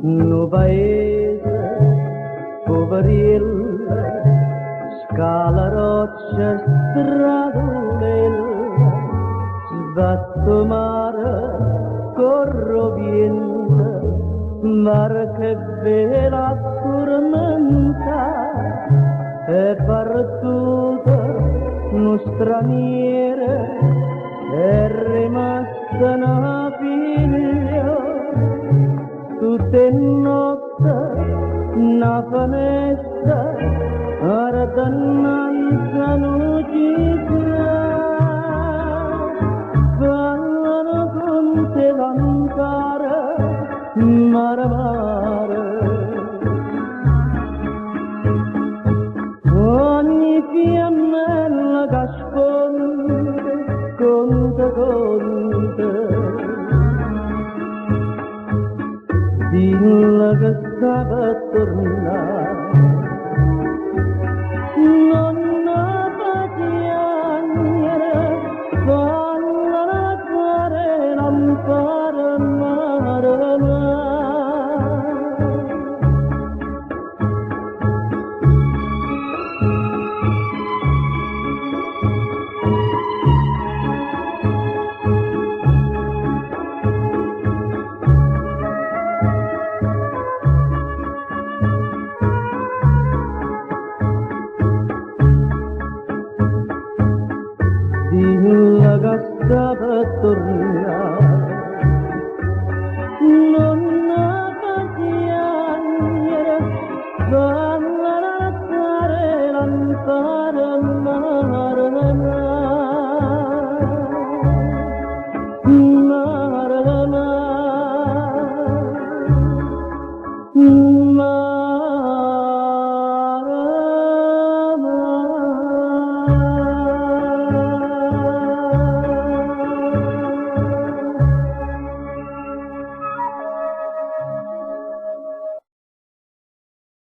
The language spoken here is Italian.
No paese poveril, scala roccia stradule, sbatto mare, corro bien, barca e vela tormenta, e partita no straniere, è rimasta una figlia. Tutte notte una finestra ardannanza non ci parlano con te cantare mare mare ogni fiammella che